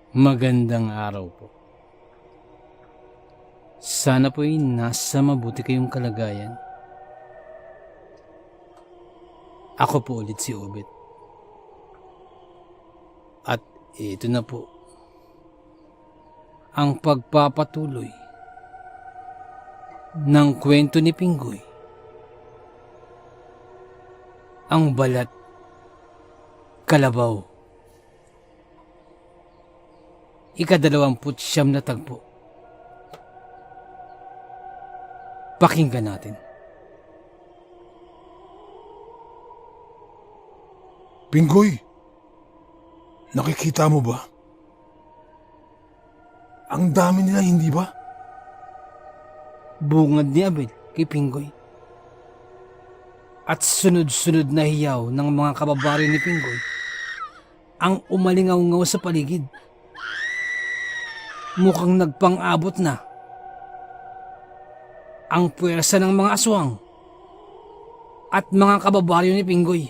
Magandang araw po. Sana po'y nasa mabuti kayong kalagayan. Ako po ulit si Obet. At ito na po ang pagpapatuloy ng kwento ni Pinggoy. Ang Balat Kalabaw. Ika-29 na tagpo. Pakinggan natin. Pinggoy, nakikita mo ba? Ang dami nila, hindi ba? Bungad ni Abel kay Pinggoy. At sunod-sunod na hiyaw ng mga kababaryo ni Pinggoy ang umalingaw-ngaw sa paligid. Mukhang nagpang-abot na ang puwersa ng mga aswang at mga kababaryo ni Pinggoy.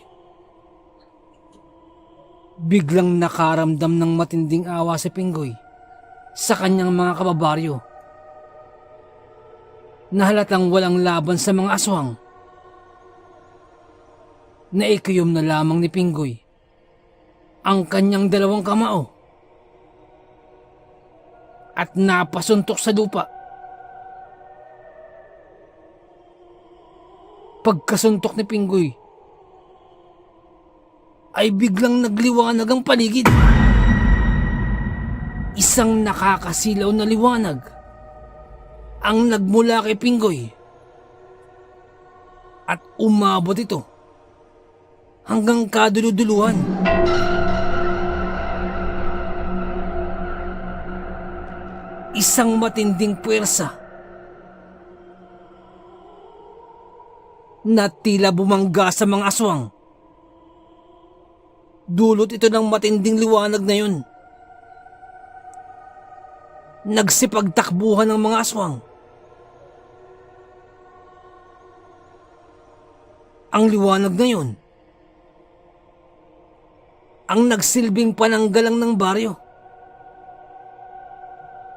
Biglang nakaramdam ng matinding awa si Pinggoy sa kanyang mga kababaryo na halatang walang laban sa mga aswang. Naikiyom na lamang ni Pinggoy ang kanyang dalawang kamao at napasuntok sa lupa. Pagkasuntok ni Pinggoy ay biglang nagliwanag ang paligid. Isang nakakasilaw na liwanag ang nagmula kay Pinggoy at umabot ito hanggang kaduluduluhan. Isang matinding puwersa na tila bumangga sa mga aswang. Dulot ito ng matinding liwanag na yun. Nagsipagtakbuhan ng mga aswang. Ang liwanag na yun ang nagsilbing pananggalang ng baryo.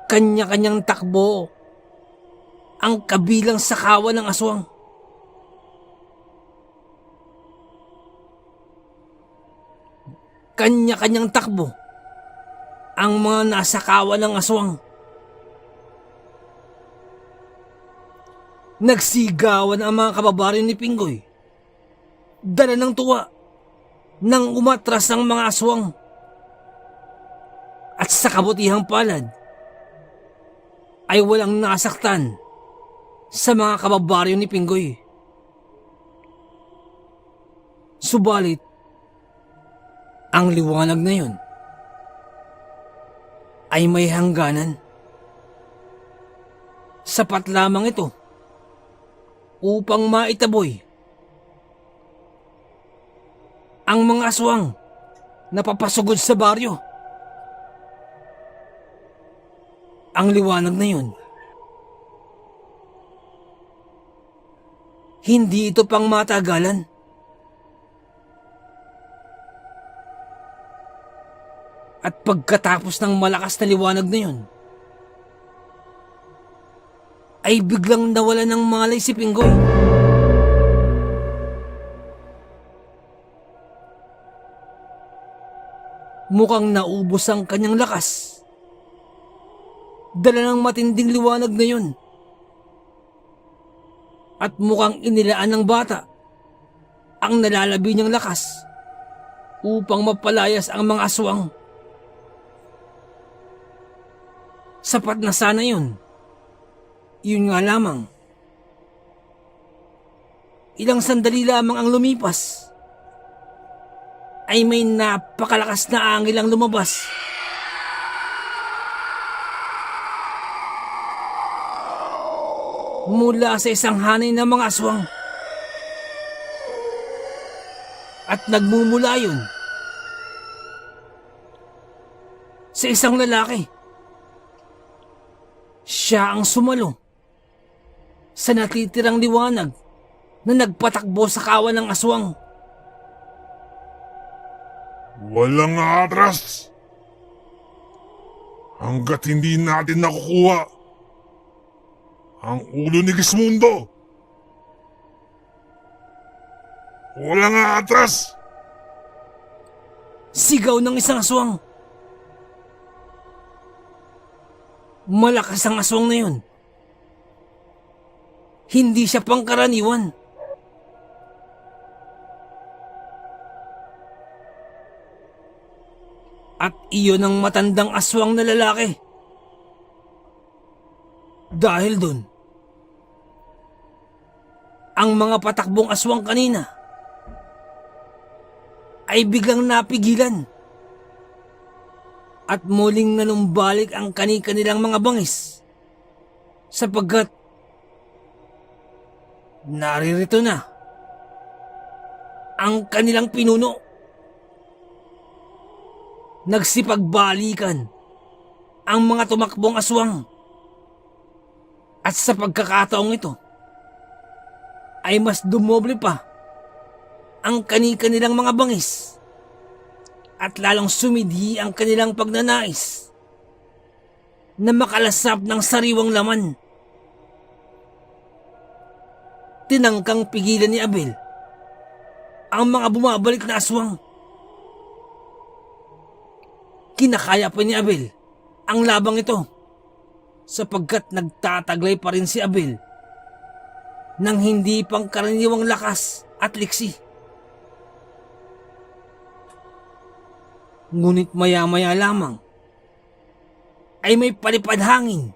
Kanya-kanyang takbo ang kabilang sa kawan ng aswang. Kanya-kanyang takbo ang mga nasa kawan ng aswang. Nagsigawan ang mga kababaryo ni Pinggoy. Dala ng tuwa nang umatras ang mga aswang. At sa kabutihang palad ay walang nasaktan sa mga kababaryo ni Pinggoy. Subalit, ang liwanag na yun ay may hangganan. Sapat lamang ito upang maitaboy ang mga aswang na papasugod sa baryo. Ang liwanag na yun, hindi ito pang matagalan. At pagkatapos ng malakas na liwanag na yun, ay biglang nawala ng malay si Pinggoy. Mukhang naubos ang kanyang lakas. Dala ng matinding liwanag na yun. At mukhang inilaan ng bata ang nalalabi niyang lakas upang mapalayas ang mga aswang. Sapat na sana yun. Yun nga lamang. Ilang sandali lamang ang lumipas ay may napakalakas na angil ang lumabas. Mula sa isang hanay ng mga aswang. At nagmumula yun sa isang lalaki. Siya ang sumalo sa natitirang liwanag na nagpatakbo sa kawan ng aswang. Walang atras! Hanggat hindi natin nakukuha ang ulo ni Gismundo, walang aatras. Sigaw ng isang aswang. Malakas ang aswang na yun. Hindi siya pangkaraniwan. At iyon ang matandang aswang na lalaki. Dahil dun, ang mga patakbong aswang kanina ay biglang napigilan at muling nanumbalik ang kani-kanilang mga bangis sapagkat naririto na ang kanilang pinuno. Nagsipagbalikan ang mga tumakbong aswang at sa pagkakataong ito ay mas dumoble pa ang kani-kanilang mga bangis at lalong sumidhi ang kanilang pagnanais na makalasap ng sariwang laman. Tinangkang pigilan ni Abel ang mga bumabalik na aswang. Kinakaya pa ni Abel ang labang ito sapagkat nagtataglay pa rin si Abel ng hindi pangkaraniwang lakas at liksi. Ngunit maya-maya lamang ay may palipad hangin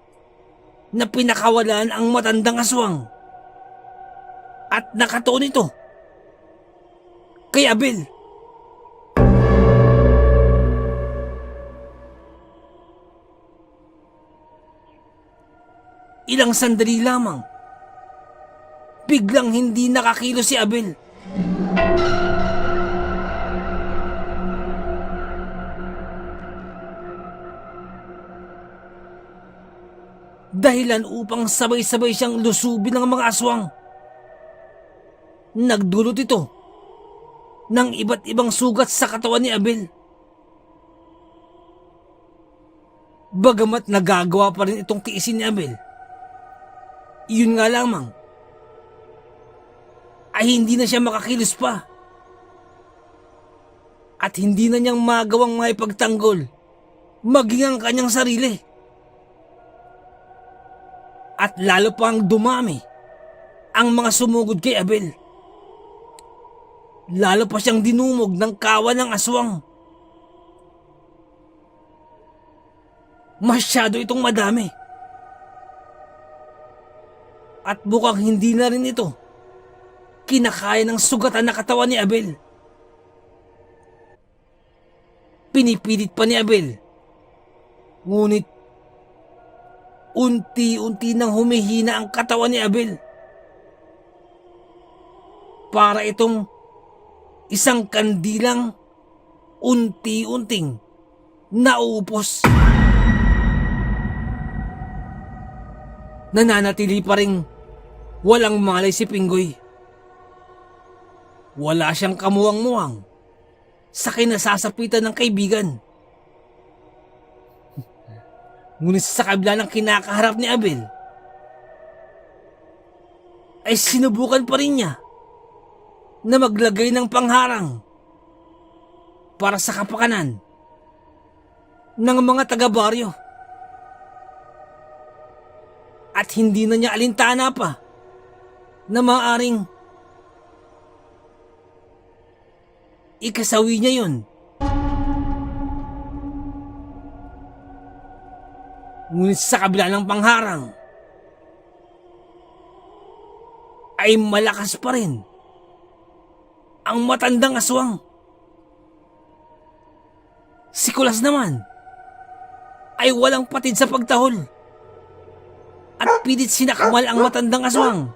na pinakawalan ang matandang aswang at nakatuon ito kay Abel. Ilang sandali lamang, biglang hindi nakakilos si Abel. Dahilan upang sabay-sabay siyang lusubin ng mga aswang. Nagdulot ito ng iba't ibang sugat sa katawan ni Abel. Bagamat nagagawa pa rin itong tiisin ni Abel, iyon nga lamang ay hindi na siya makakilos pa at hindi na niyang magawang maipagtanggol maging ang kanyang sarili. At lalo pang dumami ang mga sumugod kay Abel. Lalo pa siyang dinumog ng kawan ng aswang. Masyado itong madami. At mukhang hindi na rin ito kinakaya ng sugatan na katawan ni Abel. Pinipilit pa ni Abel. Ngunit unti-unti nang humihina ang katawan ni Abel. Para itong isang kandilang unti-unting nauupos. Nananatili pa rin walang malay si Pinggoy. Wala siyang kamuwang-muwang sa kinasasapitan ng kaibigan. Ngunit sa kabila ng kinakaharap ni Abel, ay sinubukan pa rin niya na maglagay ng pangharang para sa kapakanan ng mga taga-baryo. At hindi na niya alintana pa na maaaring ikasawi niya yun. Ngunit sa kabila ng pangharang, ay malakas pa rin ang matandang aswang. Si Kulas naman ay walang patid sa pagtahol at pilit sinakmal ang matandang aswang.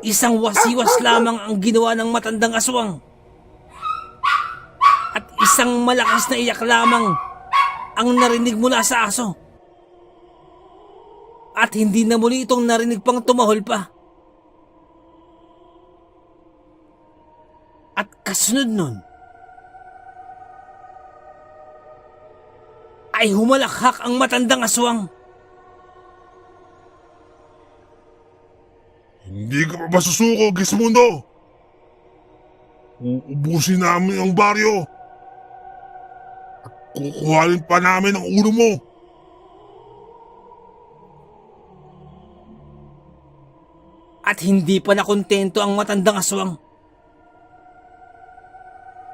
Isang wasiwas lamang ang ginawa ng matandang aswang at isang malakas na iyak lamang ang narinig mula sa aso. At hindi na muli itong narinig pang tumahol pa. At kasunod nun, ay humalakhak ang matandang aswang. Hindi ka pa ba susuko, Gismundo? Uubusin namin ang baryo. At kukuhalin pa namin ang ulo mo. At hindi pa nakontento ang matandang aswang.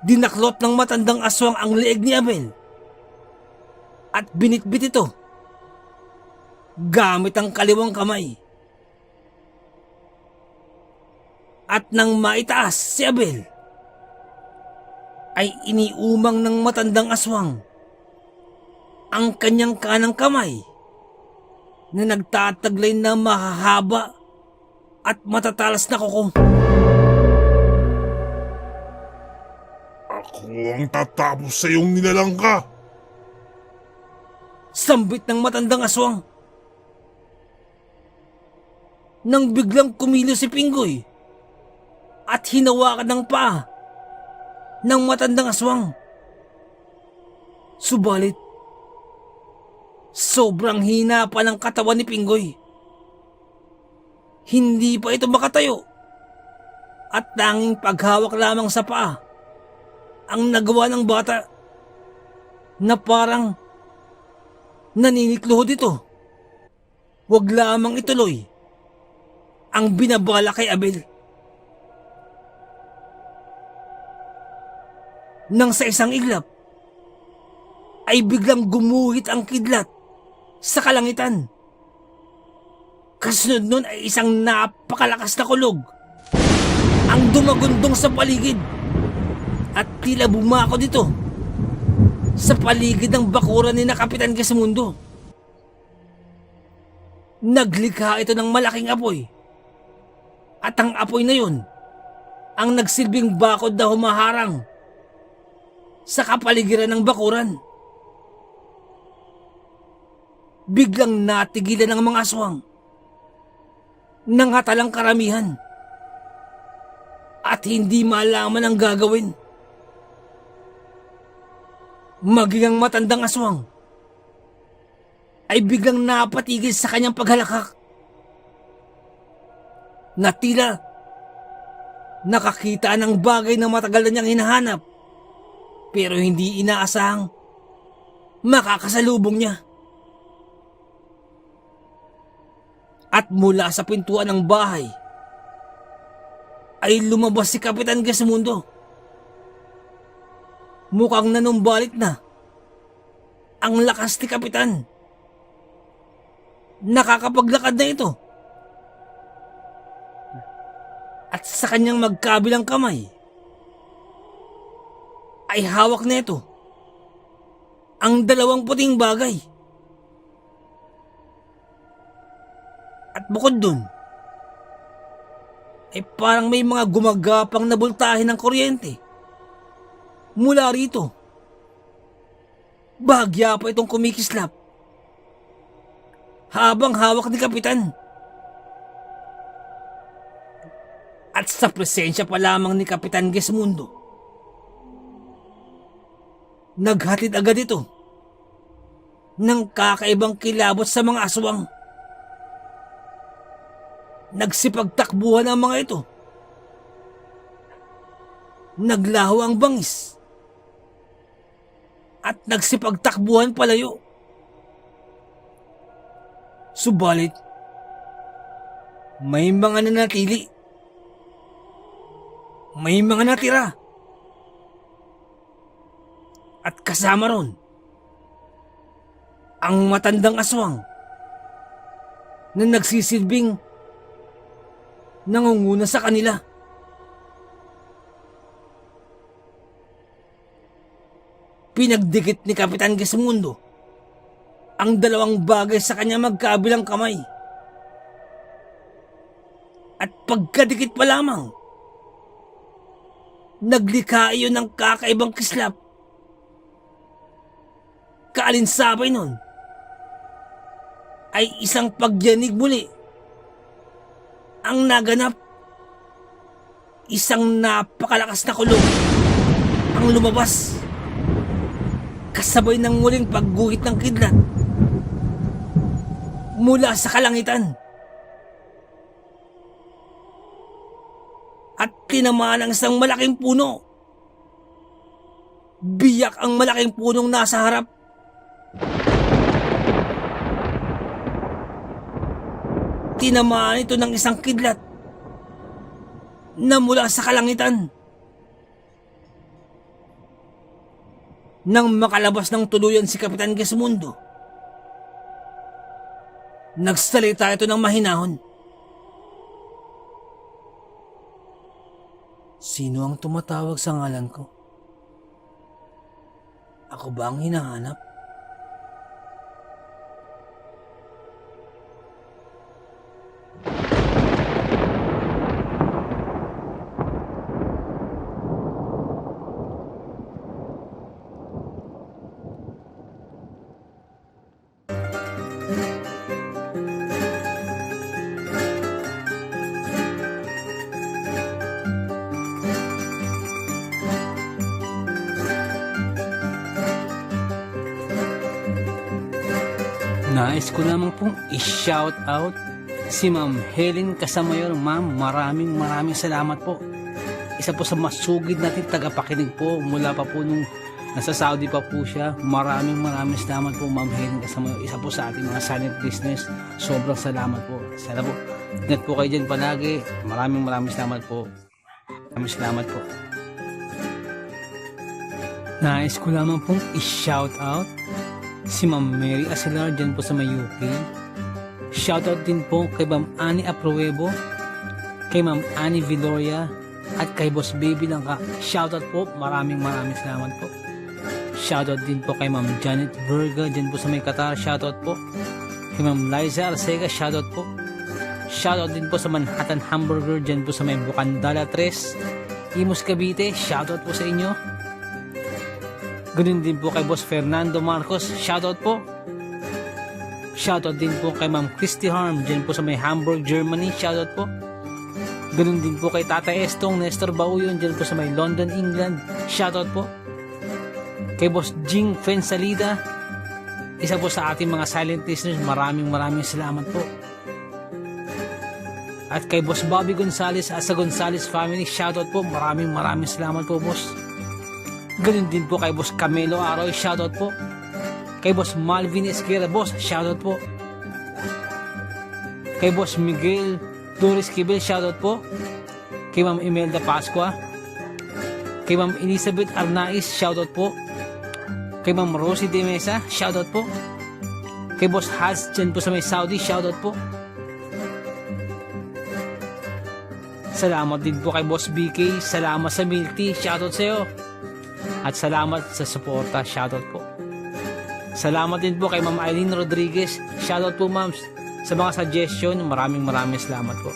Dinaklot ng matandang aswang ang leeg ni Abel at binitbit ito gamit ang kaliwang kamay. At nang maitaas si Abel, ay iniumang ng matandang aswang ang kanyang kanang kamay na nagtataglay na mahahaba at matatalas na kuko. Ako ang tatapos sa iyong nilalangka. Sambit ng matandang aswang. Nang biglang kumilos si Pinggoy at hinawakan ng paa ng matandang aswang. Subalit, sobrang hina pa ng katawan ni Pinggoy. Hindi pa ito makatayo at tanging paghawak lamang sa paa ang nagawa ng bata na parang naninikluhod ito. Huwag lamang ituloy ang binabala kay Abel. Nang sa isang iglap, ay biglang gumuhit ang kidlat sa kalangitan. Kasunod nun ay isang napakalakas na kulog ang dumagundong sa paligid at tila bumako dito sa paligid ng bakuran ni na Kapitan Gismundo. Naglikha ito ng malaking apoy at ang apoy na yun ang nagsilbing bakod na humaharang sa kapaligiran ng bakuran. Biglang natigilan ng mga aswang, nangatalang karamihan at hindi malaman ang gagawin. Maging ang matandang aswang ay biglang napatigil sa kanyang paghalakak na tila nakakita ng bagay na matagal na niyang hinahanap pero hindi inaasahang makakasalubong niya. At mula sa pintuan ng bahay ay lumabas si Kapitan Gismundo. Mukhang nanumbalik na ang lakas ni Kapitan. Nakakapaglakad na ito. At sa kanyang magkabilang kamay ay hawak na ito ang dalawang puting bagay. At bukod dun, ay parang may mga gumagapang na bultahe ng kuryente mula rito. Bahagya pa itong kumikislap habang hawak ni Kapitan. At sa presensya pa lamang ni Kapitan Gismundo, naghatid agad ito ng kakaibang kilabot sa mga aswang. Nagsipagtakbuhan ang mga ito. Naglaho ang bangis at nagsipagtakbuhan palayo. Subalit, may mga nanatili. May mga natira. At kasama ron ang matandang aswang na nagsisilbing nangunguna sa kanila. Pinagdikit ni Kapitan Gismundo ang dalawang bagay sa kanya magkabilang kamay. At pagkadikit pa lamang, naglikha iyon ng kakaibang kislap. Kaalinsabay nun ay isang pagyanig muli ang naganap. Isang napakalakas na kulog ang lumabas. kasabay ng muling pagguhit ng kidlat mula sa kalangitan. At tinamaan ang isang malaking puno. Biyak ang malaking punong nasa harap. Tinamaan ito ng isang kidlat na mula sa kalangitan. Nang makalabas ng tuluyan si Kapitan Gismundo, nagsalita ito ng mahinahon. Sino ang tumatawag sa ngalan ko? Ako ba ang hinahanap? Nais ko lamang pong i-shout out si Ma'am Helen Casamayor. Ma'am, maraming salamat po. Isa po sa masugid natin tagapakinig po mula pa po nung nasa Saudi pa po siya. Maraming salamat po Ma'am Helen Casamayor. Isa po sa ating mga silent listeners. Sobrang salamat po. Sana po. Ingat po kayo dyan palagi. Maraming salamat po. Maraming salamat po. Nais ko lamang pong i-shout out si Ma'am Mary Asilar dyan po sa may UK. Shoutout din po kay Ma'am Annie Apruebo, kay Ma'am Annie Viloria, at kay Boss Baby Langka. Shoutout po, maraming salamat po. Shoutout din po kay Ma'am Janet Verga dyan po sa may Qatar. Shoutout po kay Ma'am Liza Arcega. Shoutout po. Shoutout din po sa Manhattan Hamburger dyan po sa may Bukandala 3, Imus Cavite. Shoutout po sa inyo. Ganun din po kay Boss Fernando Marcos. Shoutout po. Shoutout din po kay Ma'am Christy Harm dyan po sa may Hamburg, Germany. Shoutout po. Ganun din po kay Tatay Estong Nestor Bauyon dyan po sa may London, England. Shoutout po. Kay Boss Jing Fensalida, isa po sa ating mga silent listeners. Maraming salamat po. At kay Boss Bobby Gonzales at sa Gonzales family. Shoutout po. Maraming salamat po, Boss. Ganun din po kay Boss Camelo Aroy, shoutout po. Kay Boss Malvin Esquera, Boss, shoutout po. Kay Boss Miguel Doris Kibel, shoutout po. Kay Ma'am Imelda Pascua. Kay Ma'am Elizabeth Arnaiz, shoutout po. Kay Ma'am Rosie De Mesa, shoutout po. Kay Boss Haz dyan po sa may Saudi, shoutout po. Salamat din po kay Boss BK, salamat sa milk tea, shoutout sa iyo. At salamat sa suporta. Shoutout po. Salamat din po kay Ma'am Eileen Rodriguez. Shoutout po, Ma'am, sa mga suggestion. Maraming salamat po.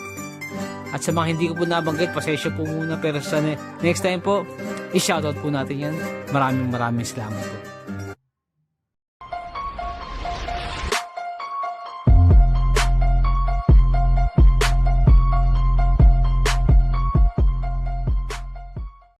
At sa mga hindi ko po nabanggit, pasensya po muna. Pero sa next time po, i-shoutout po natin yan. Maraming salamat po.